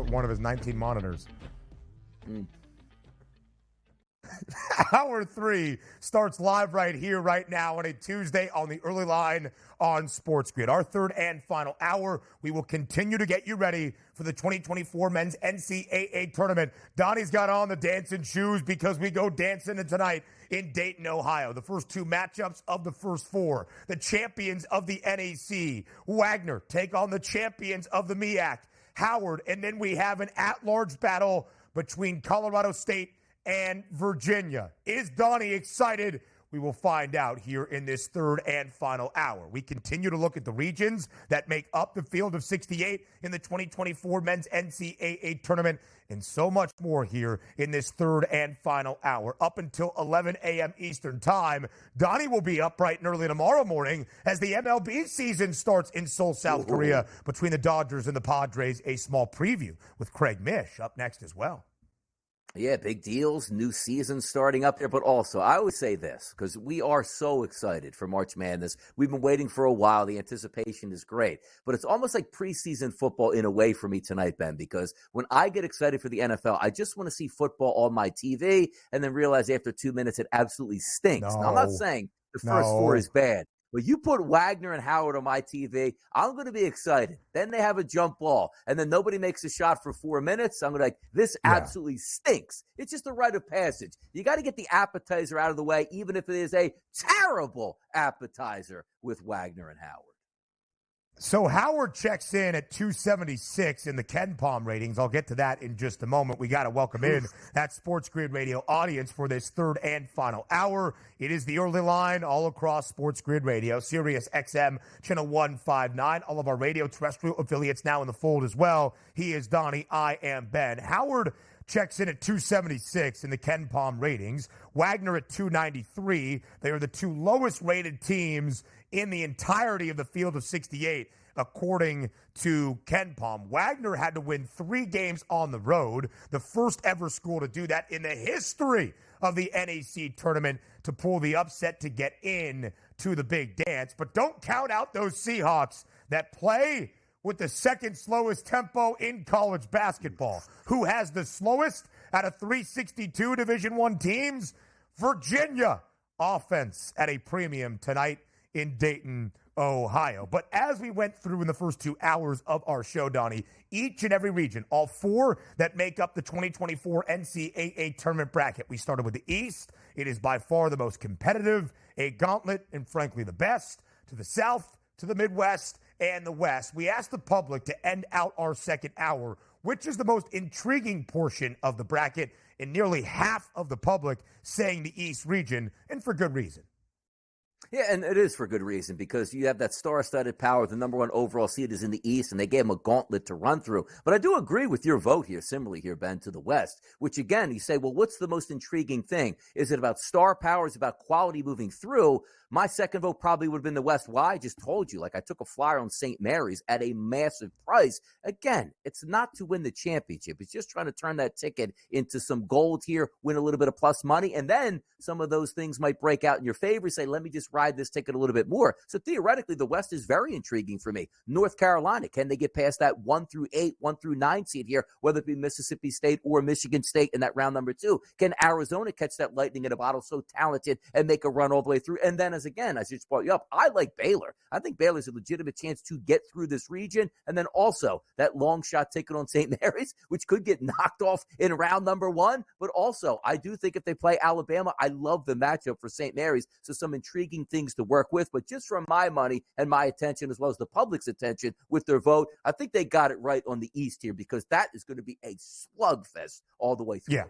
one of his 19 monitors. Hour 3 starts live right here, right now on a Tuesday on the early line on SportsGrid. Our third and final hour, we will continue to get you ready for the 2024 men's NCAA tournament. Donnie's got on the dancing shoes because we go dancing tonight in Dayton, Ohio. The first two matchups of the first four. The champions of the NEC, Wagner, take on the champions of the MEAC, Howard. And then we have an at-large battle between Colorado State and Virginia. Is Donnie excited? We will find out here in this third and final hour. We continue to look at the regions that make up the field of 68 in the 2024 men's NCAA tournament and so much more here in this third and final hour. Up until 11 a.m. Eastern time, Donnie will be up bright and early tomorrow morning as the MLB season starts in Seoul, South Korea between the Dodgers and the Padres. A small preview with Craig Mish up next as well. Yeah, big deals, new season starting up there. But also, I always say this, because we are so excited for March Madness. We've been waiting for a while. The anticipation is great. But it's almost like preseason football in a way for me tonight, Ben, because when I get excited for the NFL, I just want to see football on my TV and then realize after 2 minutes it absolutely stinks. Now, I'm not saying the first four is bad. But you put Wagner and Howard on my TV, I'm going to be excited. Then they have a jump ball, and then nobody makes a shot for 4 minutes. I'm going to be like, this absolutely stinks. It's just a rite of passage. You got to get the appetizer out of the way, even if it is a terrible appetizer with Wagner and Howard. So Howard checks in at 276 in the Ken Palm ratings. I'll get to that in just a moment. We got to welcome in that SportsGrid Radio audience for this third and final hour. It is the early line all across SportsGrid Radio, Sirius XM, channel 159. All of our radio terrestrial affiliates now in the fold as well. He is Donnie. I am Ben. Howard checks in at 276 in the Ken Palm ratings. Wagner at 293. They are the two lowest rated teams in the entirety of the field of 68, according to Ken Palm. Wagner had to win 3 games on the road, the first ever school to do that in the history of the NEC tournament, to pull the upset to get in to the big dance. But don't count out those Seahawks that play with the second slowest tempo in college basketball. Who has the slowest out of 362 Division I teams? Virginia offense at a premium tonight in Dayton, Ohio. But as we went through in the first 2 hours of our show, Donnie, each and every region, all 4 that make up the 2024 NCAA tournament bracket. We started with the East. It is by far the most competitive, a gauntlet, and frankly the best. To the South, to the Midwest, and the West. We asked the public to end out our second hour, which is the most intriguing portion of the bracket, and nearly half of the public saying the East region, and for good reason. Yeah, and it is for good reason, because you have that star-studded power. The number 1 overall seed is in the East, and they gave them a gauntlet to run through. But I do agree with your vote here, similarly here, Ben, to the West, which, again, you say, well, what's the most intriguing thing? Is it about star power? Is it about quality moving through? My second vote probably would have been the West. Why? I just told you. Like, I took a flyer on St. Mary's at a massive price. Again, it's not to win the championship. It's just trying to turn that ticket into some gold here, win a little bit of plus money, and then some of those things might break out in your favor. Say, let me just ride this ticket a little bit more. So theoretically, the West is very intriguing for me. North Carolina, can they get past that 1 through 8, 1 through 9 seed here, whether it be Mississippi State or Michigan State in that round number 2? Can Arizona catch that lightning in a bottle, so talented, and make a run all the way through? And then, as I just brought you up, I like Baylor. I think Baylor's a legitimate chance to get through this region. And then also that long shot ticket on St. Mary's, which could get knocked off in round number 1. But also, I do think if they play Alabama, I love the matchup for St. Mary's. So some intriguing things to work with. But just from my money and my attention, as well as the public's attention with their vote, I think they got it right on the East here, because that is going to be a slugfest all the way through. Yeah.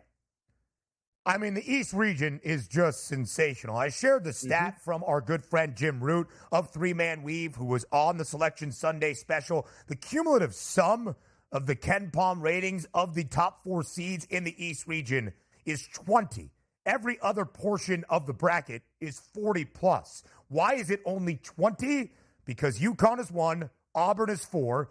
I mean, the East region is just sensational. I shared the stat from our good friend Jim Root of Three Man Weave, who was on the Selection Sunday special. The cumulative sum of the Ken Palm ratings of the top 4 seeds in the East region is 20. Every other portion of the bracket is 40 plus. Why is it only 20? Because UConn is 1, Auburn is 4,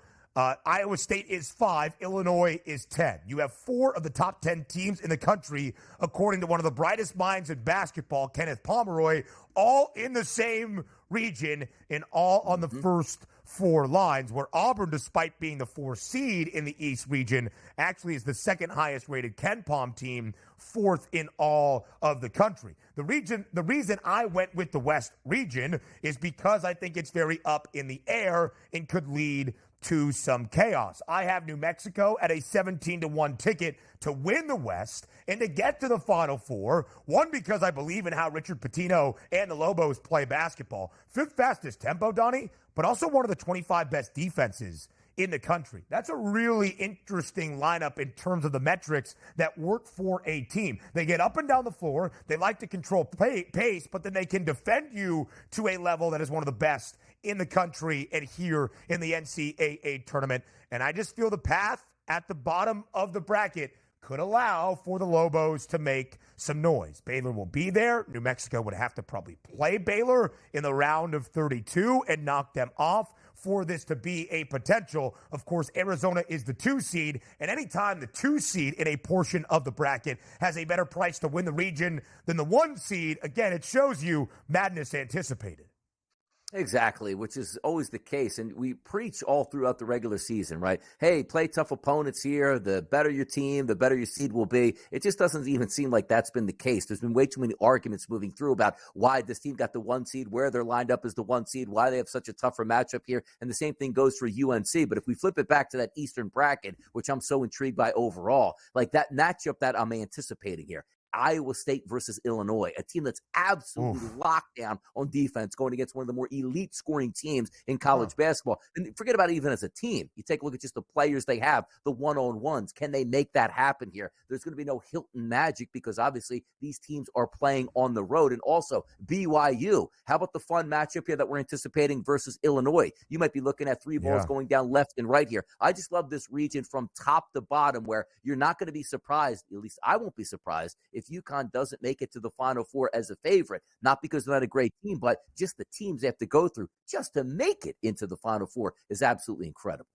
Iowa State is 5. Illinois is 10. You have 4 of the top 10 teams in the country, according to one of the brightest minds in basketball, Kenneth Pomeroy, all in the same region in all on the first 4 lines, where Auburn, despite being the 4 seed in the East region, actually is the second highest rated KenPom team, 4th in all of the country. The reason I went with the West region is because I think it's very up in the air and could lead to some chaos. I have New Mexico at a 17-1 ticket to win the West and to get to the Final Four. One, because I believe in how Richard Pitino and the Lobos play basketball. 5th fastest tempo, Donnie, but also one of the 25 best defenses in the country. That's a really interesting lineup in terms of the metrics that work for a team. They get up and down the floor. They like to control pace, but then they can defend you to a level that is one of the best in the country and here in the NCAA tournament. And I just feel the path at the bottom of the bracket could allow for the Lobos to make some noise. Baylor will be there. New Mexico would have to probably play Baylor in the round of 32 and knock them off for this to be a potential. Of course, Arizona is the 2 seed, and anytime the 2 seed in a portion of the bracket has a better price to win the region than the 1 seed, again, it shows you madness anticipated. Exactly, which is always the case. And we preach all throughout the regular season, right? Hey, play tough opponents here. The better your team, the better your seed will be. It just doesn't even seem like that's been the case. There's been way too many arguments moving through about why this team got the 1 seed, where they're lined up as the 1 seed, why they have such a tougher matchup here. And the same thing goes for UNC. But if we flip it back to that Eastern bracket, which I'm so intrigued by overall, like that matchup that I'm anticipating here, Iowa State versus Illinois, a team that's absolutely locked down on defense, going against one of the more elite scoring teams in college basketball. And forget about even as a team. You take a look at just the players they have, the one-on-ones. Can they make that happen here? There's going to be no Hilton magic because obviously these teams are playing on the road. And also BYU. How about the fun matchup here that we're anticipating versus Illinois? You might be looking at 3 balls going down left and right here. I just love this region from top to bottom where you're not going to be surprised, at least I won't be surprised, if UConn doesn't make it to the Final Four as a favorite, not because they're not a great team, but just the teams they have to go through just to make it into the Final Four is absolutely incredible.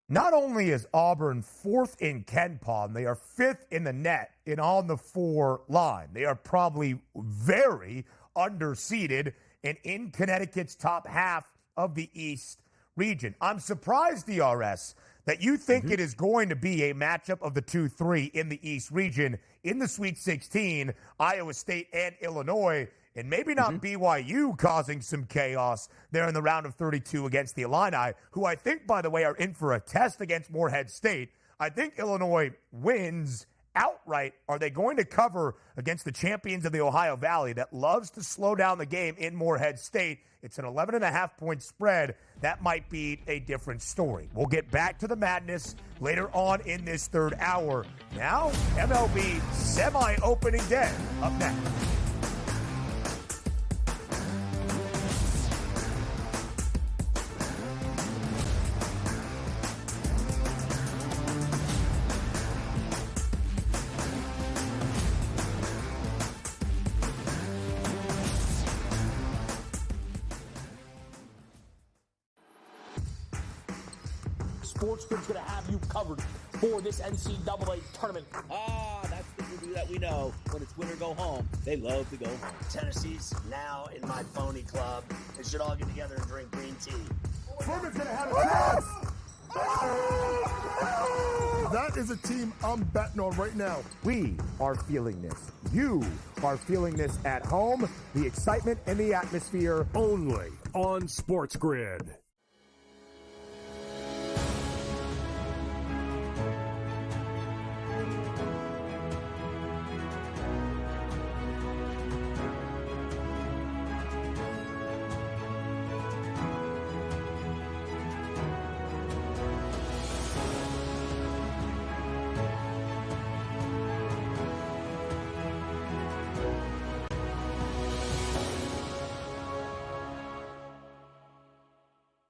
Not only is Auburn 4th in KenPom, they are 5th in the net and on the 4 line. They are probably very underseeded and in Connecticut's top half of the East region. I'm surprised, DRS, that you think it is going to be a matchup of the 2-3 in the East region in the Sweet 16, Iowa State and Illinois, and maybe not BYU causing some chaos there in the round of 32 against the Illini, who I think, by the way, are in for a test against Morehead State. I think Illinois wins outright. Are they going to cover against the champions of the Ohio Valley that loves to slow down the game in Morehead State? It's an 11.5-point spread. That might be a different story. We'll get back to the madness later on in this 3rd hour. Now, MLB semi-opening day up next. SportsGrid's going to have you covered for this NCAA tournament. That's the movie that we know. When it's win or go home, they love to go home. Tennessee's now in my phony club. They should all get together and drink green tea. Furman's going to have a chance. That is a team I'm betting on right now. We are feeling this. You are feeling this at home. The excitement and the atmosphere. Only on SportsGrid.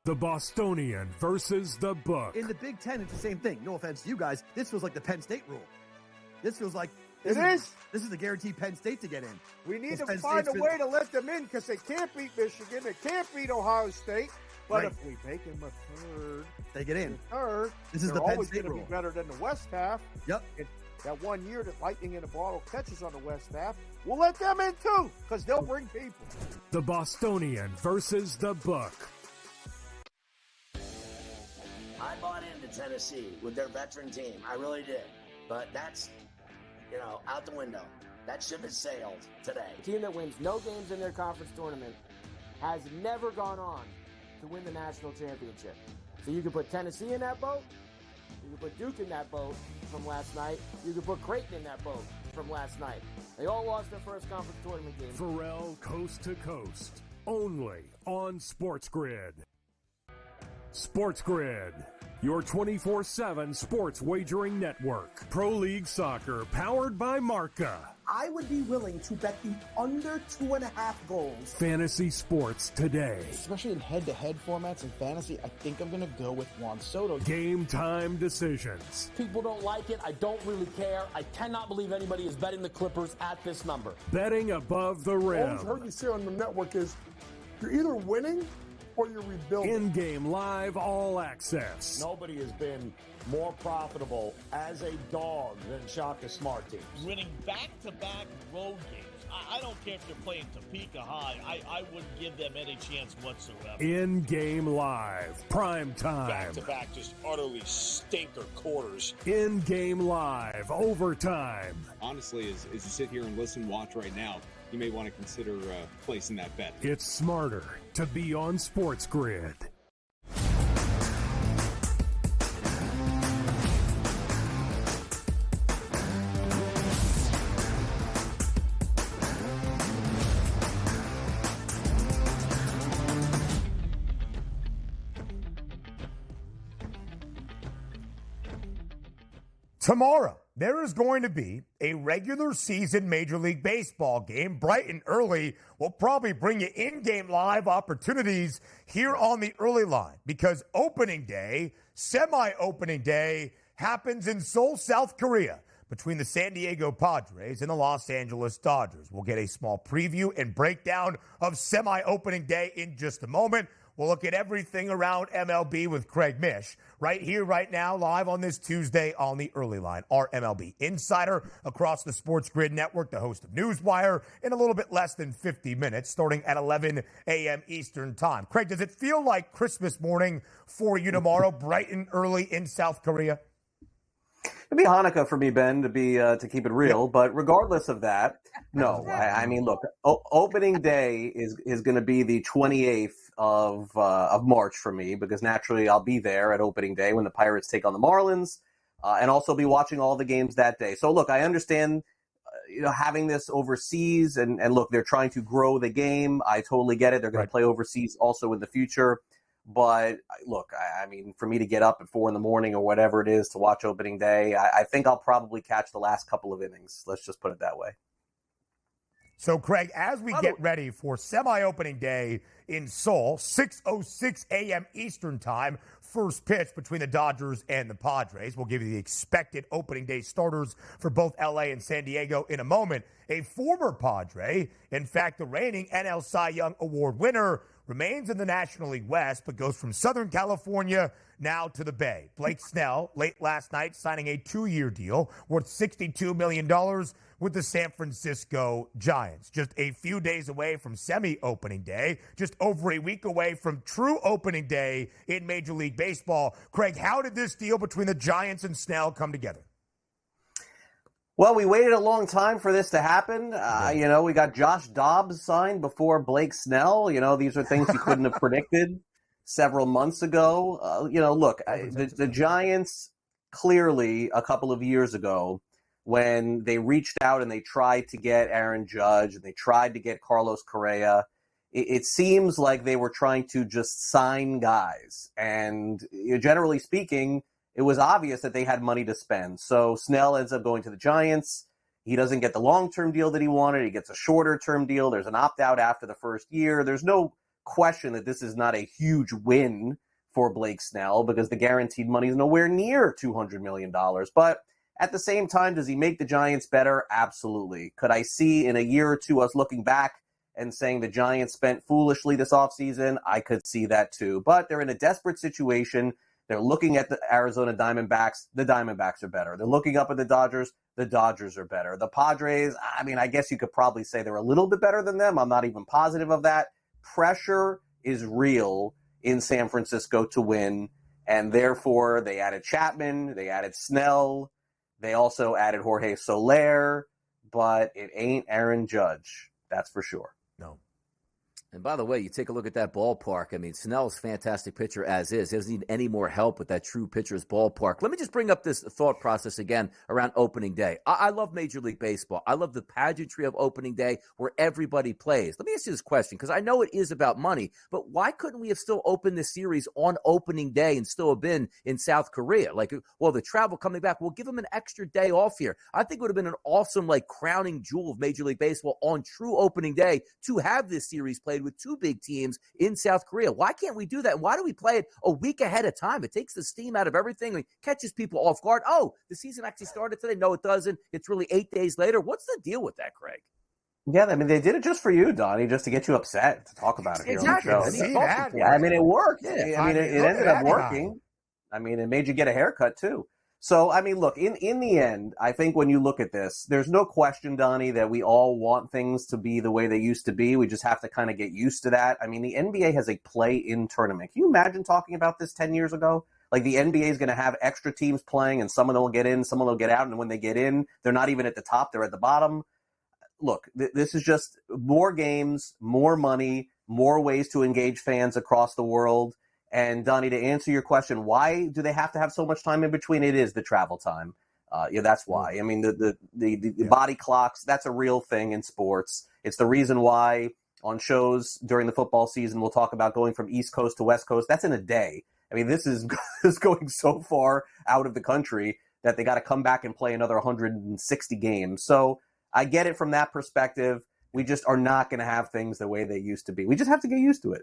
The Bostonian versus the Book. In the Big Ten, it's the same thing. No offense to you guys. This feels like the Penn State rule. This feels like This is the guaranteed Penn State to get in. We need to Penn find State's a way to let them in because they can't beat Michigan. They can't beat Ohio State. But Right. if we make them a third, They get in. third, This is they're the Penn always State going to be rule. better than the West half. Yep. that 1 year that Lightning in a Bottle catches on the West half. We'll let them in too, because they'll bring people. The Bostonian versus the Book. I bought into Tennessee with their veteran team. I really did. But that's, out the window. That ship has sailed today. A team that wins no games in their conference tournament has never gone on to win the national championship. So you can put Tennessee in that boat. You can put Duke in that boat from last night. You can put Creighton in that boat from last night. They all lost their first conference tournament game. Pharrell Coast to Coast. Only on SportsGrid. SportsGrid, your 24/7 sports wagering network. Pro League Soccer, powered by Marca. I would be willing to bet the under 2.5 goals. Fantasy sports today. Especially in head-to-head formats in fantasy, I think I'm going to go with Juan Soto. Game time decisions. People don't like it. I don't really care. I cannot believe anybody is betting the Clippers at this number. Betting above the rim. Always heard you say on the network is you're either winning or you're rebuilding. In-game live all access. Nobody has been more profitable as a dog than Shaka Smart teams. Winning back-to-back road games. I don't care if they're playing Topeka High. I wouldn't give them any chance whatsoever. In-game live. Prime time. Back-to-back, just utterly stinker quarters. In-game live. Overtime. Honestly, as you sit here and watch right now, you may want to consider placing that bet. It's smarter to be on SportsGrid. Tomorrow, there is going to be a regular season Major League Baseball game. Bright and early will probably bring you in-game live opportunities here on the early line because opening day, semi-opening day, happens in Seoul, South Korea between the San Diego Padres and the Los Angeles Dodgers. We'll get a small preview and breakdown of semi-opening day in just a moment. We'll look at everything around MLB with Craig Mish right here, right now, live on this Tuesday on the early line. Our MLB insider across the SportsGrid network, the host of Newswire, in a little bit less than 50 minutes, starting at 11 a.m. Eastern time. Craig, does it feel like Christmas morning for you tomorrow, bright and early in South Korea? It'd be Hanukkah for me, Ben, to keep it real. But regardless of that, no. I mean, look, opening day is going to be the 28th of March for me because naturally I'll be there at opening day when the Pirates take on the Marlins, and also be watching all the games that day. So look, I understand, having this overseas, and look, they're trying to grow the game. I totally get it. They're going to play overseas also in the future. But look, I mean, for me to get up at 4 a.m. or whatever it is to watch opening day, I think I'll probably catch the last couple of innings. Let's just put it that way. So, Craig, as we get ready for semi-opening day in Seoul, 6:06 a.m. Eastern time, first pitch between the Dodgers and the Padres. We'll give you the expected opening day starters for both L.A. and San Diego in a moment. A former Padre, in fact, the reigning NL Cy Young Award winner, remains in the National League West, but goes from Southern California now to the Bay. Blake Snell, late last night, signing a 2-year deal worth $62 million with the San Francisco Giants. Just a few days away from semi-opening day, just over a week away from true opening day in Major League Baseball. Craig, how did this deal between the Giants and Snell come together? Well, we waited a long time for this to happen. We got Josh Dobbs signed before Blake Snell. These are things you couldn't have predicted several months ago. Look, the Giants clearly a couple of years ago, when they reached out and they tried to get Aaron Judge and they tried to get Carlos Correa, it seems like they were trying to just sign guys. And generally speaking, it was obvious that they had money to spend. So Snell ends up going to the Giants. He doesn't get the long-term deal that he wanted. He gets a shorter-term deal. There's an opt-out after the first year. There's no question that this is not a huge win for Blake Snell because the guaranteed money is nowhere near $200 million. But at the same time, does he make the Giants better? Absolutely. Could I see in a year or two us looking back and saying the Giants spent foolishly this offseason? I could see that too. But they're in a desperate situation. They're looking at the Arizona Diamondbacks. The Diamondbacks are better. They're looking up at the Dodgers are better. The Padres, I mean, I guess you could probably say they're a little bit better than them. I'm not even positive of that. Pressure is real in San Francisco to win, and therefore they added Chapman, they added Snell, they also added Jorge Soler, but it ain't Aaron Judge, that's for sure. No. And by the way, you take a look at that ballpark. I mean, Snell's a fantastic pitcher as is. He doesn't need any more help with that true pitcher's ballpark. Let me just bring up this thought process again around opening day. I love Major League Baseball. I love the pageantry of opening day where everybody plays. Let me ask you this question, because I know it is about money, but why couldn't we have still opened this series on opening day and still have been in South Korea? Like, well, the travel coming back, we'll give them an extra day off here. I think it would have been an awesome, like, crowning jewel of Major League Baseball on true opening day to have this series played with two big teams in South Korea. Why can't we do that? And why do we play it a week ahead of time? It takes the steam out of everything and catches people off guard. Oh, the season actually started today. No, it doesn't. It's really 8 days later. What's the deal with that, Craig? Yeah, I mean, they did it just for you, Donnie, just to get you upset to talk about it here exactly. on the show. Yeah, I mean, it worked. Yeah. I mean, it ended up working. I mean, it made you get a haircut, too. So, I mean, look, in the end, I think when you look at this, there's no question, Donnie, that we all want things to be the way they used to be. We just have to kind of get used to that. I mean, the NBA has a play-in tournament. Can you imagine talking about this 10 years ago? Like, the NBA is going to have extra teams playing, and some of them will get in, some of them will get out, and when they get in, they're not even at the top, they're at the bottom. Look, this is just more games, more money, more ways to engage fans across the world. And Donnie, to answer your question, why do they have to have so much time in between? It is the travel time. Yeah, that's why. I mean, the body clocks, that's a real thing in sports. It's the reason why on shows during the football season, we'll talk about going from East Coast to West Coast. That's in a day. I mean, this is going so far out of the country that they got to come back and play another 160 games. So I get it from that perspective. We just are not going to have things the way they used to be. We just have to get used to it.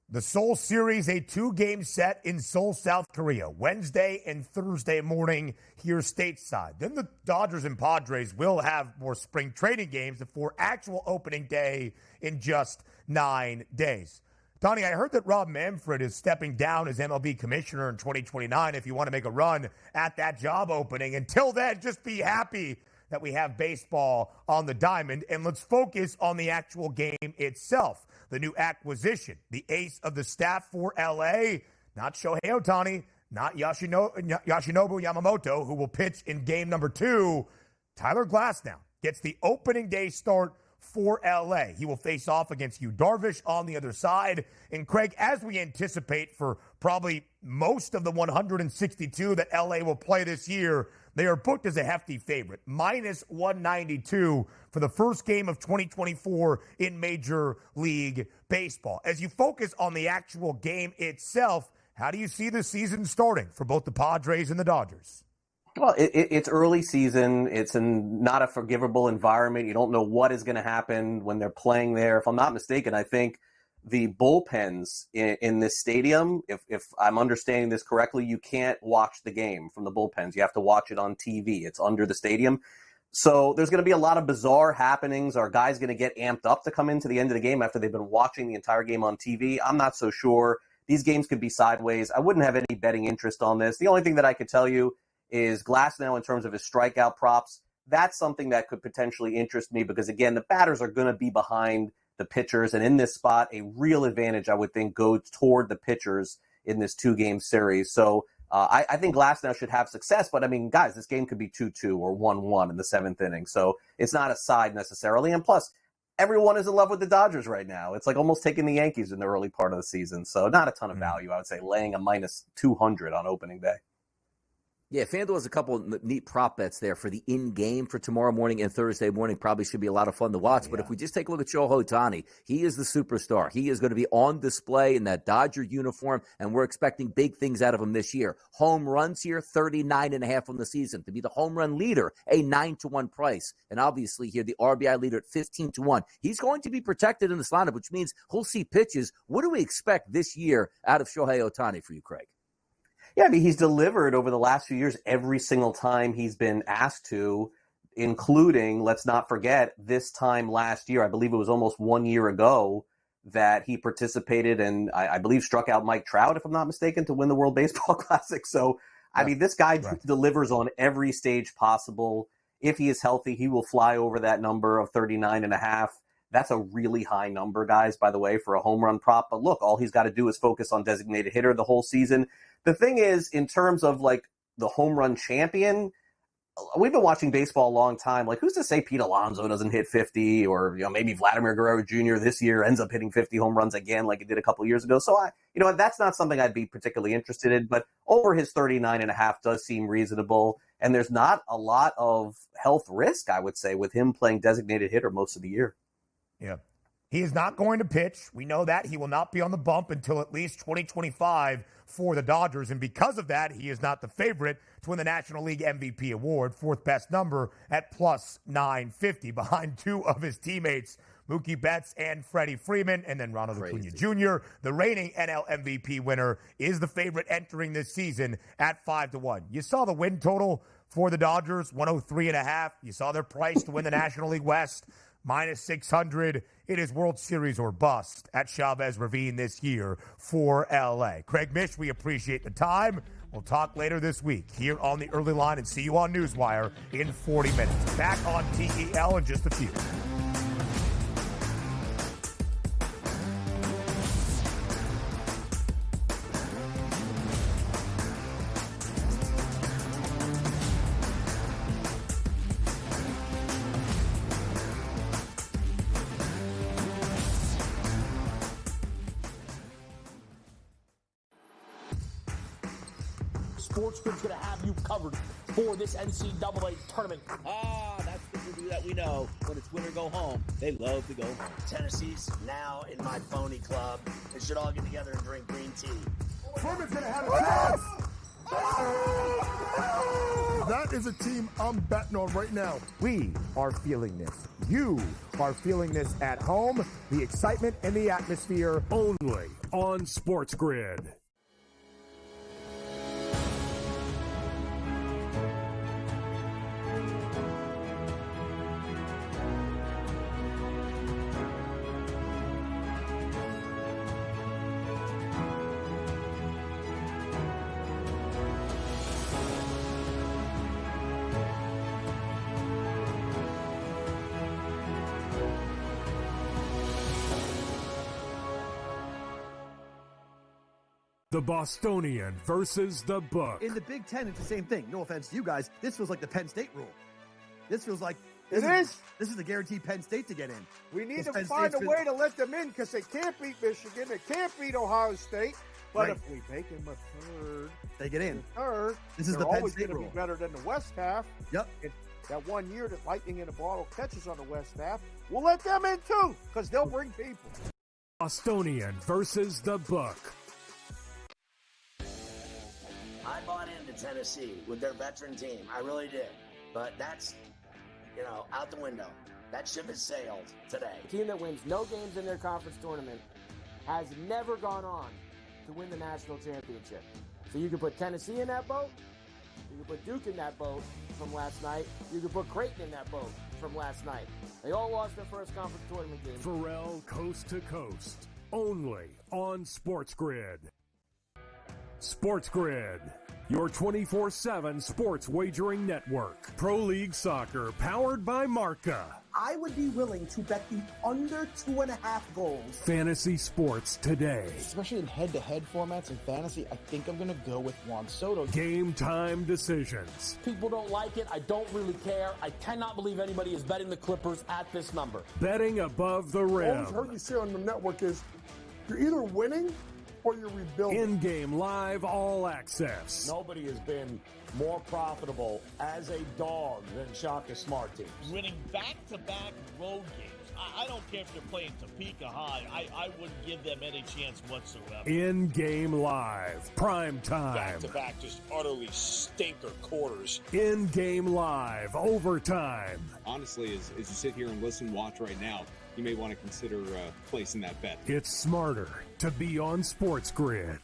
The Seoul Series, a 2-game set in Seoul, South Korea, Wednesday and Thursday morning here stateside. Then the Dodgers and Padres will have more spring training games before actual opening day in just 9 days. Donnie, I heard that Rob Manfred is stepping down as MLB commissioner in 2029 if you want to make a run at that job opening. Until then, just be happy that we have baseball on the diamond, and let's focus on the actual game itself. The new acquisition, the ace of the staff for L.A., not Shohei Ohtani, not Yoshinobu Yamamoto, who will pitch in game number 2. Tyler Glasnow gets the opening day start for L.A. He will face off against Yu Darvish on the other side. And Craig, as we anticipate for probably most of the 162 that L.A. will play this year, they are booked as a hefty favorite, minus 192 for the first game of 2024 in Major League Baseball. As you focus on the actual game itself, how do you see the season starting for both the Padres and the Dodgers? Well, it's early season. It's not a forgivable environment. You don't know what is going to happen when they're playing there. If I'm not mistaken, I think the bullpens in this stadium, if I'm understanding this correctly, you can't watch the game from the bullpens. You have to watch it on TV. It's under the stadium. So there's going to be a lot of bizarre happenings. Are guys going to get amped up to come into the end of the game after they've been watching the entire game on TV? I'm not so sure. These games could be sideways. I wouldn't have any betting interest on this. The only thing that I could tell you is Glasnow in terms of his strikeout props. That's something that could potentially interest me because, again, the batters are going to be behind the pitchers. And in this spot, a real advantage, I would think, goes toward the pitchers in this 2-game series. So I think Glasnow should have success. But, I mean, guys, this game could be 2-2 or 1-1 in the 7th inning. So it's not a side necessarily. And plus, everyone is in love with the Dodgers right now. It's like almost taking the Yankees in the early part of the season. So not a ton of value, I would say, laying a minus 200 on opening day. Yeah, FanDuel has a couple of neat prop bets there for the in-game for tomorrow morning and Thursday morning. Probably should be a lot of fun to watch. Yeah. But if we just take a look at Shohei Ohtani, he is the superstar. He is going to be on display in that Dodger uniform, and we're expecting big things out of him this year. Home runs here, 39.5 on the season. To be the home run leader, a 9-1 price. And obviously here, the RBI leader at 15-1. He's going to be protected in this lineup, which means he'll see pitches. What do we expect this year out of Shohei Ohtani for you, Craig? Yeah, I mean, he's delivered over the last few years every single time he's been asked to, including, let's not forget, this time last year, I believe it was almost 1 year ago, that he participated and I believe struck out Mike Trout, if I'm not mistaken, to win the World Baseball Classic. So, I mean, this guy delivers on every stage possible. If he is healthy, he will fly over that number of 39.5. That's a really high number, guys, by the way, for a home run prop. But look, all he's got to do is focus on designated hitter the whole season. The thing is, in terms of like the home run champion, we've been watching baseball a long time. Like, who's to say Pete Alonso doesn't hit 50, or maybe Vladimir Guerrero Jr. this year ends up hitting 50 home runs again, like he did a couple years ago. So that's not something I'd be particularly interested in. But over his 39.5 does seem reasonable, and there's not a lot of health risk, I would say, with him playing designated hitter most of the year. Yeah. He is not going to pitch. We know that. He will not be on the bump until at least 2025 for the Dodgers. And because of that, he is not the favorite to win the National League MVP award, fourth best number at plus 950, behind two of his teammates, Mookie Betts and Freddie Freeman, and then Ronald Acuna Jr. The reigning NL MVP winner is the favorite entering this season at 5-1. You saw the win total for the Dodgers, 103.5. You saw their price to win the National League West, minus 600. It is World Series or bust at Chavez Ravine this year for LA. Craig Mish, we appreciate the time. We'll talk later this week here on the Early Line and see you on Newswire in 40 minutes. Back on TEL in just a few. SportsGrid's going to have you covered for this NCAA tournament. That's the movie that we know. When it's win or go home, they love to go home. Tennessee's now in my phony club. They should all get together and drink green tea. Furman's going to have a chance. That is a team I'm betting on right now. We are feeling this. You are feeling this at home. The excitement and the atmosphere. Only on SportsGrid. The Bostonian versus the Book. In the Big Ten, it's the same thing. No offense to you guys. This feels like the Penn State rule. This feels like This is the guaranteed Penn State to get in. We need to find a way to let them in because they can't beat Michigan. They can't beat Ohio State. But if we make them a third, they get in. This is they're the Penn always State going to rule. be better than the West half. Yep. And that 1 year that lightning in a bottle catches on the West half, we'll let them in too because they'll bring people. Bostonian versus the Book. I bought into Tennessee with their veteran team. I really did. But that's, out the window. That ship has sailed today. A team that wins no games in their conference tournament has never gone on to win the national championship. So you can put Tennessee in that boat. You can put Duke in that boat from last night. You can put Creighton in that boat from last night. They all lost their first conference tournament game. Pharrell Coast to Coast. Only on SportsGrid. SportsGrid, your 24/7 sports wagering network. Pro League Soccer, powered by Marca. I would be willing to bet the under 2.5 goals. Fantasy sports today. Especially in head-to-head formats and fantasy, I think I'm going to go with Juan Soto. Game time decisions. People don't like it. I don't really care. I cannot believe anybody is betting the Clippers at this number. Betting above the rim. All I've heard you say on the network is you're either winning or you're rebuilding. In-game live all access. Nobody has been more profitable as a dog than Shaka Smart teams. Winning back-to-back road games. I don't care if you're playing Topeka High. I wouldn't give them any chance whatsoever. In-game live. Prime time. Back-to-back just utterly stinker quarters. In-game live. Overtime. Honestly, as you sit here and listen, watch right now, you may want to consider placing that bet. It's smarter to be on SportsGrid.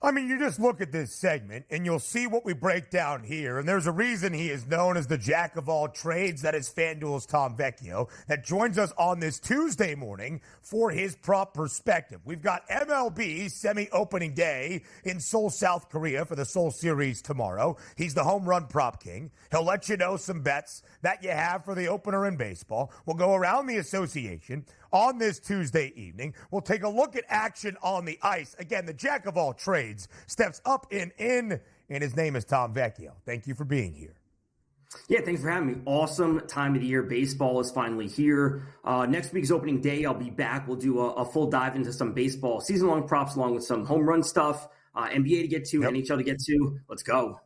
I mean, you just look at this segment and you'll see what we break down here. And there's a reason he is known as the jack of all trades. That is FanDuel's Tom Vecchio that joins us on this Tuesday morning for his prop perspective. We've got MLB semi-opening day in Seoul, South Korea for the Seoul Series tomorrow. He's the home run prop king. He'll let you know some bets that you have for the opener in baseball. We'll go around the association on this Tuesday evening. We'll take a look at action on the ice. Again, the jack of all trades steps up and in, and his name is Tom Vecchio. Thank you for being here. Yeah, thanks for having me. Awesome time of the year. Baseball is finally here. Next week's opening day, I'll be back. We'll do a full dive into some baseball season-long props along with some home run stuff, NBA to get to, NHL to get to. Let's go.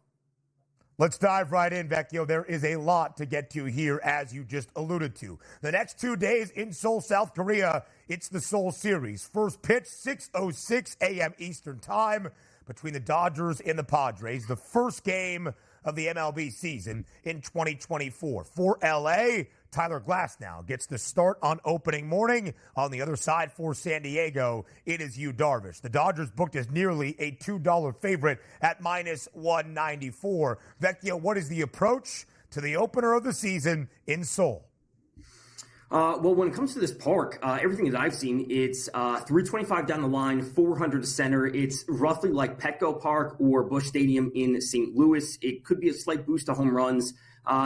Let's dive right in, Vecchio. There is a lot to get to here, as you just alluded to. The next 2 days in Seoul, South Korea, it's the Seoul Series. First pitch, 6:06 a.m. Eastern Time between the Dodgers and the Padres. The first game of the MLB season in 2024. For L.A., Tyler Glasnow gets the start on opening morning. On the other side for San Diego, it is Yu Darvish. The Dodgers booked as nearly a $2 favorite at minus 194. Vecchio, what is the approach to the opener of the season in Seoul? Well, when it comes to this park, everything that I've seen, it's 325 down the line, 400 to center. It's roughly like Petco Park or Busch Stadium in St. Louis. It could be a slight boost to home runs.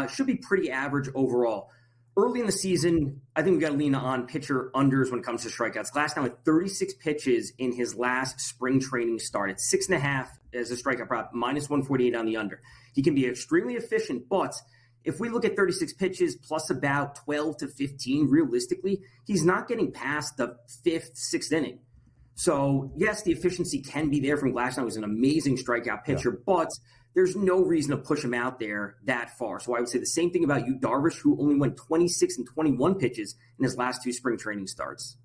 Should be pretty average overall. Early in the season, I think we got to lean on pitcher unders when it comes to strikeouts. Glasnow had 36 pitches in his last spring training start. It's 6.5 as a strikeout prop, minus 148 on the under. He can be extremely efficient, but if we look at 36 pitches plus about 12 to 15, realistically, he's not getting past the 5th, 6th inning. So, yes, the efficiency can be there from Glasnow. He's an amazing strikeout pitcher, but there's no reason to push him out there that far. So I would say the same thing about Yu Darvish, who only went 26 and 21 pitches in his last 2 spring training starts.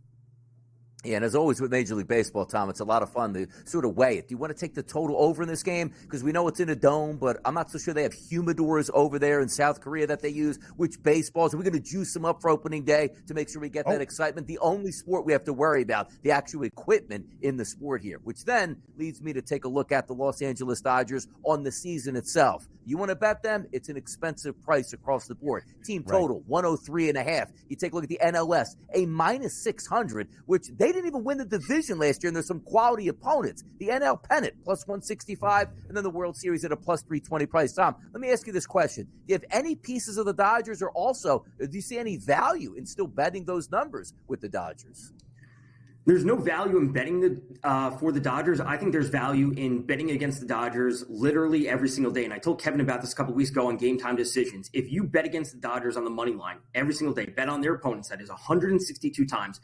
Yeah, and as always with Major League Baseball, Tom, it's a lot of fun to sort of weigh it. Do you want to take the total over in this game? Because we know it's in a dome, but I'm not so sure they have humidors over there in South Korea that they use. Which baseballs? Are we going to juice them up for opening day to make sure we get that excitement? The only sport we have to worry about, the actual equipment in the sport here, which then leads me to take a look at the Los Angeles Dodgers on the season itself. You want to bet them? It's an expensive price across the board. Team total, 103.5. You take a look at the NLS, a minus 600, which they didn't even win the division last year, and there's some quality opponents. The NL pennant, plus 165, and then the World Series at a plus 320 price. Tom, let me ask you this question. Do you have any pieces of the Dodgers, or also, do you see any value in still betting those numbers with the Dodgers? There's no value in betting for the Dodgers. I think there's value in betting against the Dodgers literally every single day. And I told Kevin about this a couple weeks ago on Game Time Decisions. If you bet against the Dodgers on the money line every single day, bet on their opponents, that is 162 times.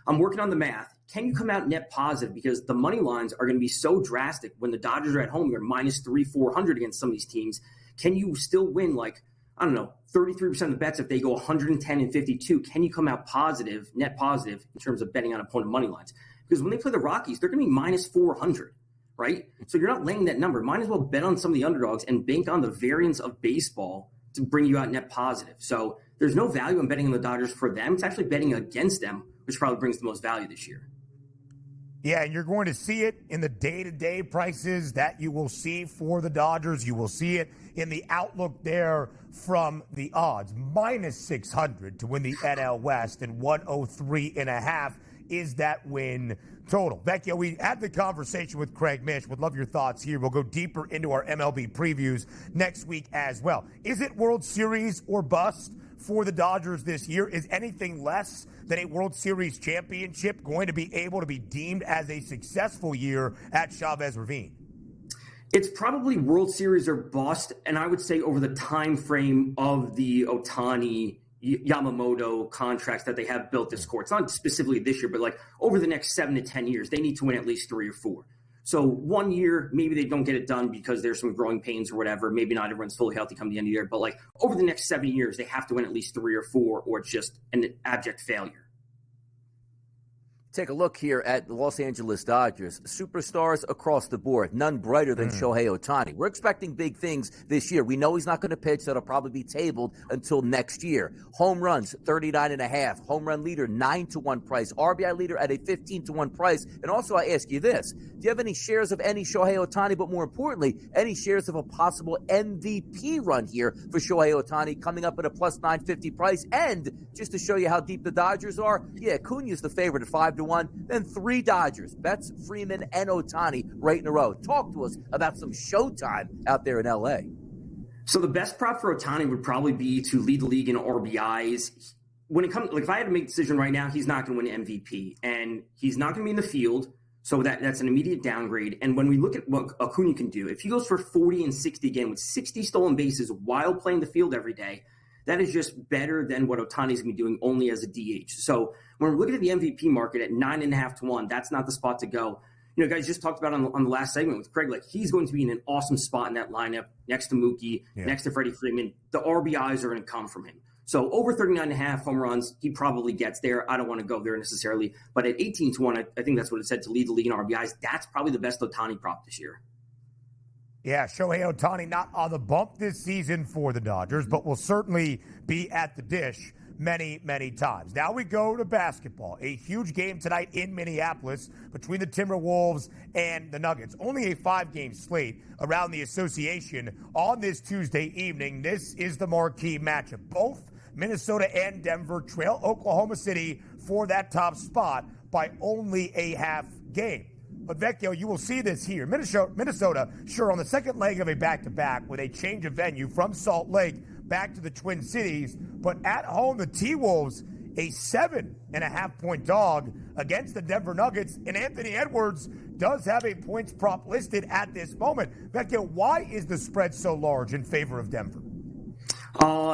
I'm working on the math. Can you come out net positive? Because the money lines are going to be so drastic. When the Dodgers are at home, they're minus 400 against some of these teams. Can you still win, like, I don't know, 33% of the bets if they go 110 and 52? Can you come out positive, net positive, in terms of betting on opponent money lines? Because when they play the Rockies, they're going to be minus 400, right? So you're not laying that number. Might as well bet on some of the underdogs and bank on the variance of baseball to bring you out net positive. So there's no value in betting on the Dodgers for them. It's actually betting against them, which probably brings the most value this year. Yeah, and you're going to see it in the day-to-day prices that you will see for the Dodgers. You will see it in the outlook there from the odds. Minus 600 to win the NL West, and 103.5 is that win total. Vecchio, we had the conversation with Craig Mish. Would love your thoughts here. We'll go deeper into our MLB previews next week as well. Is it World Series or bust for the Dodgers this year? Is anything less than a World Series championship going to be able to be deemed as a successful year at Chavez Ravine? It's probably World Series or bust, and I would say over the time frame of the Ohtani Yamamoto contracts that they have built this court. It's not specifically this year, but like over the next 7 to 10 years, they need to win at least 3 or 4. So 1 year, maybe they don't get it done because there's some growing pains or whatever. Maybe not everyone's fully healthy come the end of the year. But like over the next 7 years, they have to win at least 3 or 4, or it's just an abject failure. Take a look here at the Los Angeles Dodgers. Superstars across the board. None brighter than Shohei Ohtani. We're expecting big things this year. We know he's not going to pitch. That'll probably be tabled until next year. Home runs, 39.5. Home run leader, 9-1 price. RBI leader at a 15-1 price. And also, I ask you this. Do you have any shares of any Shohei Ohtani, but more importantly, any shares of a possible MVP run here for Shohei Ohtani coming up at a plus 950 price? And just to show you how deep the Dodgers are, Acuna's the favorite at 5-1. Then 3 Dodgers, Betts, Freeman, and Ohtani right in a row. Talk to us about some showtime out there in L.A. So the best prop for Ohtani would probably be to lead the league in RBIs. When it comes, like if I had to make a decision right now, he's not going to win MVP, and he's not going to be in the field. So that's an immediate downgrade. And when we look at what Acuna can do, if he goes for 40 and 60 again with 60 stolen bases while playing the field every day, that is just better than what Ohtani's going to be doing only as a DH. So when we're looking at the MVP market at 9.5-1, that's not the spot to go. You know, guys just talked about on the last segment with Craig, like he's going to be in an awesome spot in that lineup next to Mookie, next to Freddie Freeman. The RBIs are going to come from him. So over 39.5 home runs, he probably gets there. I don't want to go there necessarily. But at 18-1, I think that's what it said to lead the league in RBIs. That's probably the best Ohtani prop this year. Yeah, Shohei Ohtani not on the bump this season for the Dodgers, but will certainly be at the dish many, many times. Now we go to basketball. A huge game tonight in Minneapolis between the Timberwolves and the Nuggets. Only a 5-game slate around the association on this Tuesday evening. This is the marquee matchup. Both Minnesota and Denver trail Oklahoma City for that top spot by only a half game. But Vecchio, you will see this here. Minnesota, sure, on the second leg of a back-to-back with a change of venue from Salt Lake back to the Twin Cities. But at home, the T-Wolves, a 7.5-point dog against the Denver Nuggets. And Anthony Edwards does have a points prop listed at this moment. Vecchio, why is the spread so large in favor of Denver?